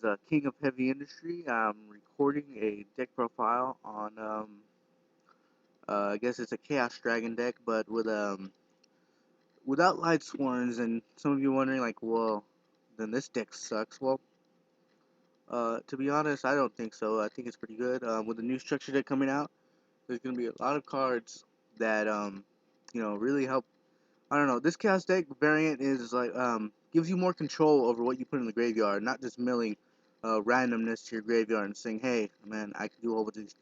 is King of Heavy Industry. I'm recording a deck profile on, I guess it's a Chaos Dragon deck, but without Light Sworns. And some of you are wondering, like, well, then this deck sucks. Well, to be honest, I don't think so. I think it's pretty good. With the new structure deck coming out, there's gonna be a lot of cards that, really help. I don't know. This Chaos deck variant is like gives you more control over what you put in the graveyard, not just milling randomness to your graveyard and saying, "Hey, man, I can do a whole bunch of these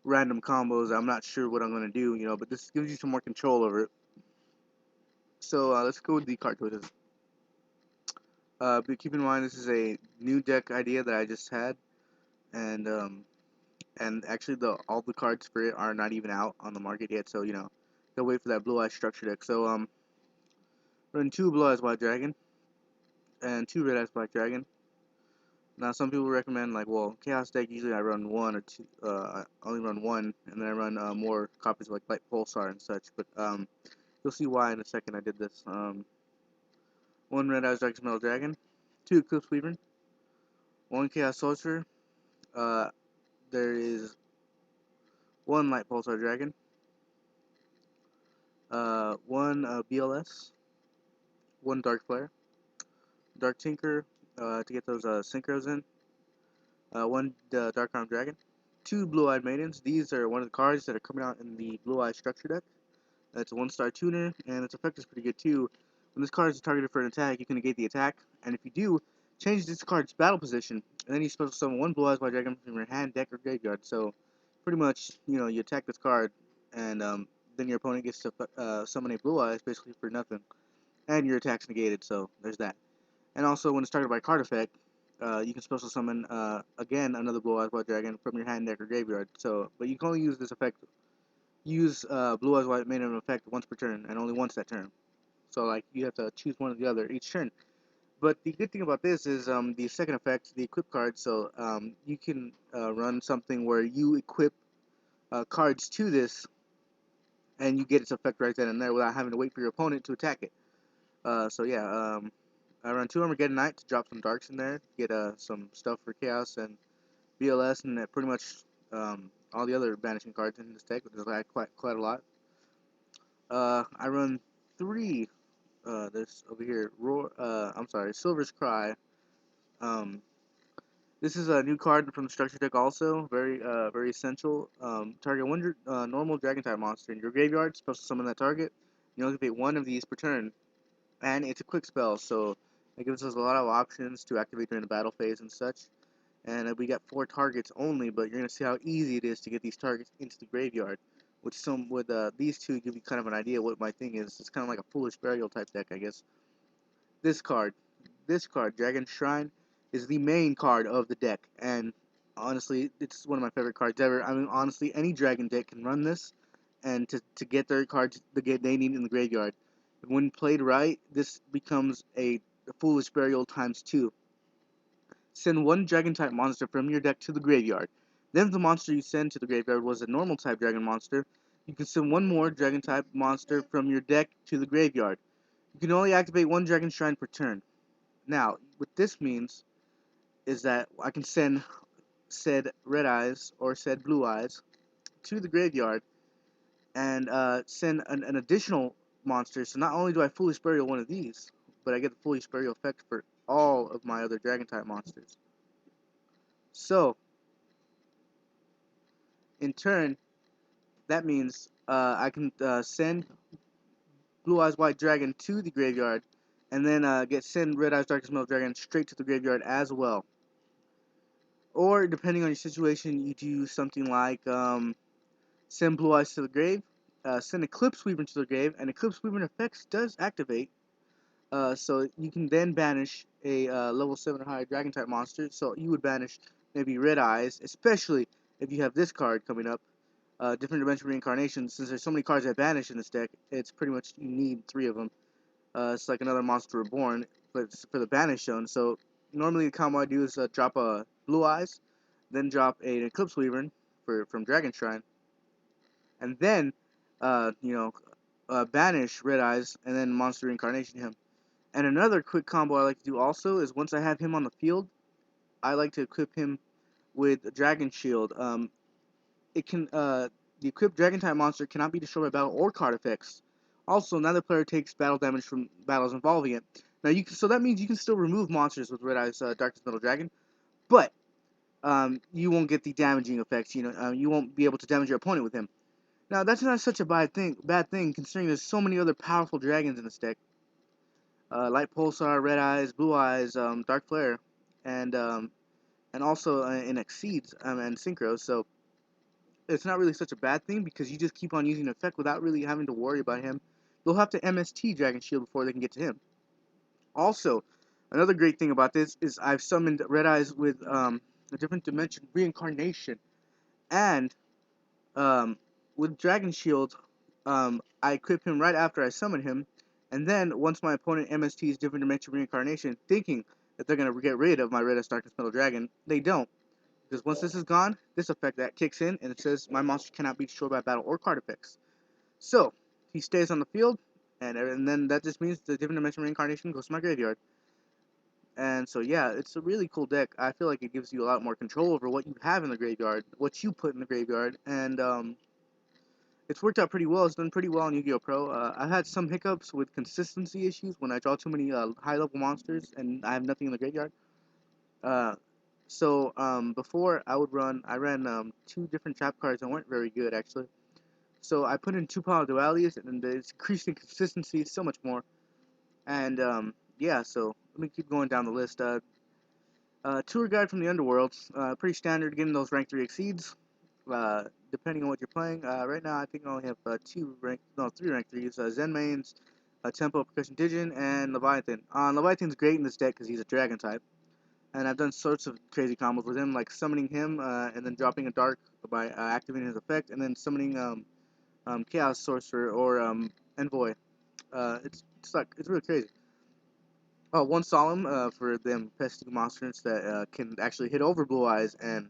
random combos. I'm not sure what I'm gonna do," But this gives you some more control over it. So let's go with the card choices. But keep in mind, this is a new deck idea that I just had, and actually all the cards for it are not even out on the market yet. So gotta wait for that Blue Eye Structure deck. So run two Blue Eyes White Dragon and two Red Eyes Black Dragon. Now, some people recommend, like, well, Chaos deck, usually I run one or two, I only run one, and then I run more copies of, like, Light Pulsar and such, but, you'll see why in a second I did this. One Red Eyes Dark Metal Dragon, two Eclipse Weaver, one Chaos Sorcerer, uh, there is one Light Pulsar Dragon, one BLS, one Dark Flare, Dark Tinker, to get those Synchros in, one Dark Arm Dragon, two Blue-Eyed Maidens. These are one of the cards that are coming out in the Blue-Eye Structure deck. It's a 1-star tuner, and its effect is pretty good too. When this card is targeted for an attack, you can negate the attack, and if you do, change this card's battle position, and then you special summon one Blue Eyes White Dragon from your hand, deck, or graveyard. So, pretty much, you attack this card, and then your opponent gets to summon a Blue Eyes basically for nothing, and your attack's negated. So there's that. And also, when it's targeted by card effect, you can special summon again another Blue Eyes White Dragon from your hand, deck, or graveyard. So, but you can only use this effect. Use Blue Eyes White Maiden effect once per turn, and only once that turn. So, like, you have to choose one or the other each turn. But the good thing about this is the second effect, the equip card. So you can run something where you equip cards to this, and you get its effect right then and there without having to wait for your opponent to attack it. So yeah, I run two Armageddon Knight to drop some darks in there, get some stuff for Chaos and BLS, and pretty much all the other banishing cards in this deck, which is like quite a lot. I run three. There's over here. I'm sorry, Silver's Cry. Um, this is a new card from the structure deck, also very essential. Target one normal Dragon type monster in your graveyard. Special summon that target. You only activate one of these per turn, and it's a quick spell, so it gives us a lot of options to activate during the battle phase and such. And we got 4 targets only, but you're gonna see how easy it is to get these targets into the graveyard. With these two, give you kind of an idea what my thing is. It's kind of like a Foolish Burial type deck, I guess. This card, Dragon Shrine, is the main card of the deck, and honestly, it's one of my favorite cards ever. I mean, honestly, any Dragon deck can run this, and to get their cards they need in the graveyard. When played right, this becomes a Foolish Burial times 2. Send one Dragon-type monster from your deck to the graveyard. Then if the monster you send to the graveyard was a normal-type Dragon monster, you can send one more Dragon-type monster from your deck to the graveyard. You can only activate one Dragon Shrine per turn. Now, what this means is that I can send said Red Eyes or said Blue Eyes to the graveyard and send an additional monster. So not only do I Foolish Burial one of these, but I get the Foolish Burial effect for all of my other Dragon-type monsters. So, in turn, that means I can send Blue Eyes White Dragon to the graveyard, and then send Red Eyes Darkest Metal Dragon straight to the graveyard as well. Or, depending on your situation, you do something like send Blue Eyes to the grave, send Eclipse Weaver to the grave, and Eclipse Weaver effects does activate. So you can then banish a level 7 or higher Dragon type monster. So you would banish maybe Red Eyes, especially if you have this card coming up. Different Dimension Reincarnation. Since there's so many cards that banish in this deck, it's pretty much you need 3 of them. It's like another Monster Reborn, but it's for the banish zone. So normally the combo I do is drop a Blue Eyes, then drop an Eclipse Weaver from Dragon Shrine, and then banish Red Eyes, and then Monster Reincarnation him. And another quick combo I like to do also is once I have him on the field, I like to equip him with Dragon Shield. It can the equipped Dragon type monster cannot be destroyed by battle or card effects. Also, neither player takes battle damage from battles involving it. Now you can, so that means you can still remove monsters with Red Eye's Darkest Metal Dragon, but you won't get the damaging effects. You won't be able to damage your opponent with him. Now that's not such a bad thing considering there's so many other powerful dragons in this deck. Light Pulsar, Red Eyes, Blue Eyes, Dark Flare, and also in Exceeds and Synchro. So it's not really such a bad thing because you just keep on using the effect without really having to worry about him. They'll have to MST Dragon Shield before they can get to him. Also, another great thing about this is I've summoned Red Eyes with a different dimension reincarnation, and um, with Dragon Shield, I equip him right after I summon him, and then once my opponent MSTs different dimension reincarnation, thinking that they're gonna get rid of my Red Eyes Darkness Metal Dragon, they don't. Because once this is gone, this effect that kicks in, and it says my monster cannot be destroyed by battle or card effects. So, he stays on the field, and then that just means the different dimension reincarnation goes to my graveyard. And so, yeah, it's a really cool deck. I feel like it gives you a lot more control over what you have in the graveyard, what you put in the graveyard, and it's worked out pretty well. It's done pretty well on Yu-Gi-Oh! Pro. I've had some hiccups with consistency issues when I draw too many high-level monsters and I have nothing in the graveyard. Uh, Before I ran two different trap cards that weren't very good actually. So I put in two power dualities, and it's increasing consistency so much more. And yeah, so let me keep going down the list. Tour guide from the underworld, pretty standard. Getting those rank 3 exceeds. Depending on what you're playing. Right now, I think I only have three rank 3s. Zen mains, Tempo, Percussion Digin, and Leviathan. Leviathan's great in this deck because he's a dragon type. And I've done sorts of crazy combos with him, like summoning him and then dropping a dark by activating his effect, and then summoning Chaos Sorcerer or Envoy. It's really crazy. Oh, one solemn for them pesky monsters that can actually hit over Blue Eyes, and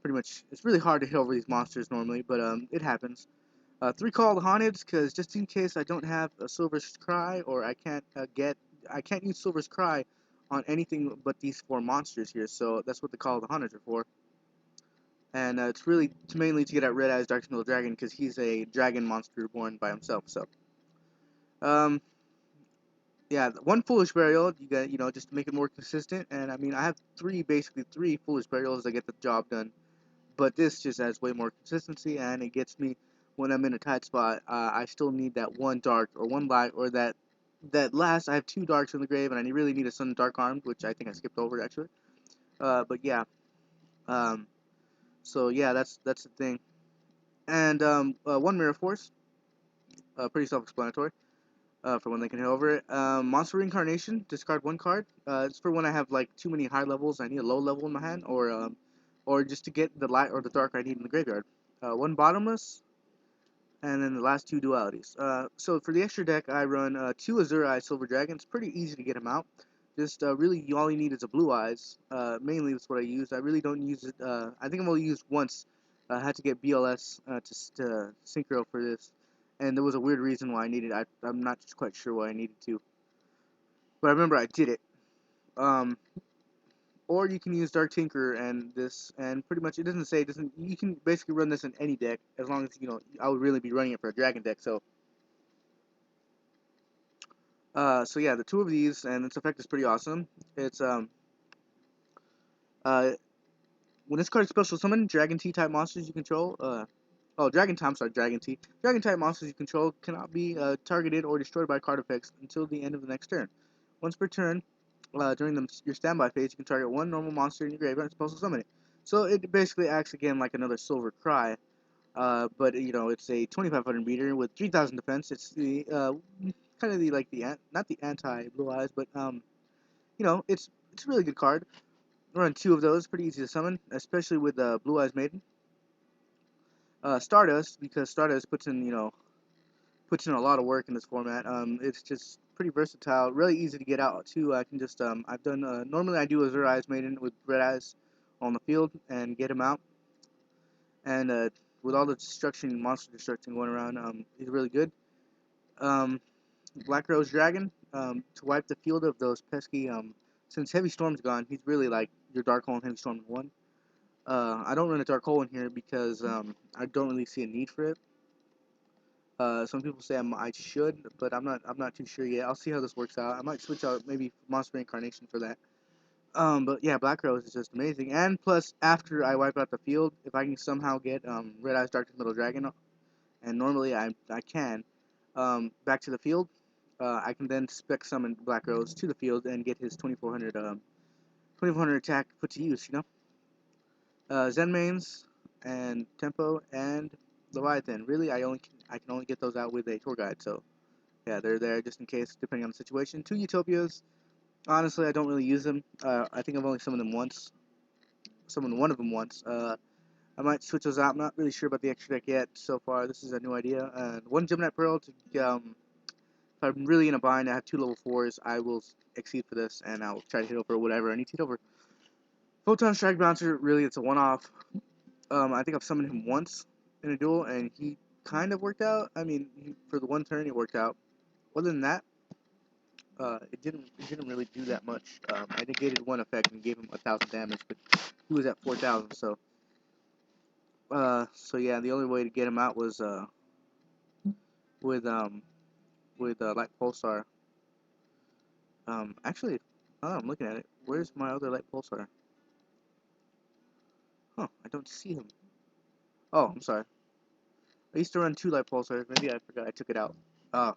pretty much it's really hard to hit over these monsters normally, but it happens. Three called haunted because just in case I don't have a Silver's Cry or I can't use Silver's Cry on anything but these four monsters here, so that's what the call of the haunted are for. And it's really mainly to get at Red Eyes Dark Snow Dragon because he's a dragon monster born by himself. So, um, yeah, one foolish burial you got, just to make it more consistent. And I mean, I have basically three foolish burials that get the job done. But this just adds way more consistency, and it gets me when I'm in a tight spot. I still need that one dark or one light, or that last. I have two darks in the grave, and I really need a Sun Dark Armed, which I think I skipped over actually. But yeah, um, so yeah, that's the thing. And one Mirror Force, pretty self-explanatory. For when they can hit over it. Monster Reincarnation, discard one card. It's for when I have like too many high levels. I need a low level in my hand, or just to get the light or the dark I need in the graveyard. One Bottomless, and then the last two dualities. So for the extra deck, I run two Azure Eyes Silver Dragons. Pretty easy to get them out. Just really, all you need is a Blue Eyes. Mainly that's what I use. I really don't use it. I think I've only used once. I had to get BLS to synchro for this, and there was a weird reason why I needed. I'm not quite sure why I needed to, but I remember I did it. Um, or you can use Dark Tinker and this, and pretty much it doesn't. You can basically run this in any deck as long as I would really be running it for a Dragon deck. So yeah, the two of these and its effect is pretty awesome. It's uh, when this card is special summon, Dragon T type monsters you control. Dragon T. I'm sorry, Dragon T. Dragon type monsters you control cannot be targeted or destroyed by card effects until the end of the next turn. Once per turn, during your standby phase, you can target one normal monster in your graveyard and special summon it. So it basically acts again like another Silver Cry. But it's a 2,500 meter with 3,000 defense. It's the kind of the not the anti Blue Eyes, but it's a really good card. Run two of those, pretty easy to summon, especially with Blue Eyes Maiden. Stardust, because Stardust puts in a lot of work in this format. It's just pretty versatile, really easy to get out too. I can just I've done normally I do Azure Eyes Maiden with Red Eyes on the field and get him out, and with all the monster destruction going around, he's really good. Um, Black Rose Dragon, to wipe the field of those pesky since Heavy Storm's gone, he's really like your Dark Hole and Heavy Storm in one. I don't run a Dark Hole in here because I don't really see a need for it. Some people say I should, but I'm not too sure yet. I'll see how this works out. I might switch out maybe Monster Incarnation for that. But yeah, Black Rose is just amazing. And plus, after I wipe out the field, if I can somehow get Red Eyes Darkest Middle Dragon, and normally I can, back to the field, I can then spec summon Black Rose to the field and get his 2400 attack put to use. Zen Mains and Tempo and Leviathan. Really, I can only get those out with a tour guide. So yeah, they're there just in case, depending on the situation. Two Utopias. Honestly, I don't really use them. I think I've only summoned them once. Summoned one of them once. I might switch those out. I'm not really sure about the extra deck yet so far. This is a new idea. And one Gemini Pearl to, if I'm really in a bind, I have two level 4s, I will exceed for this, and I'll try to hit over whatever I need to hit over. Photon Strike Bouncer, really, it's a one-off. I think I've summoned him once in a duel, and he kind of worked out. I mean, for the one turn, it worked out. Other than that, it didn't really do that much. I negated one effect and gave him 1,000 damage, but he was at 4,000. So yeah, the only way to get him out was with Light Pulsar. Actually, oh, I'm looking at it. Where's my other Light Pulsar? Huh, I don't see him. Oh, I'm sorry. I used to run 2 Light Pulsars. Maybe I forgot I took it out. I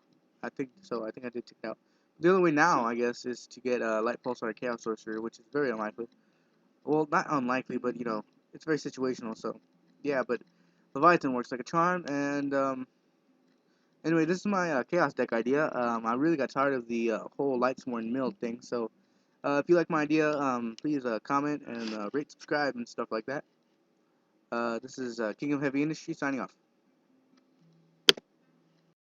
think so. I think I did take it out. The only way now, I guess, is to get a Light Pulsar Chaos Sorcerer, which is very unlikely. Well, not unlikely, but, it's very situational, so, yeah, but Leviathan works like a charm, and, anyway, this is my, Chaos deck idea. I really got tired of the, whole Lightsworn Mill thing, so, if you like my idea, please, comment and, rate, subscribe, and stuff like that. This is, King of Heavy Industry signing off.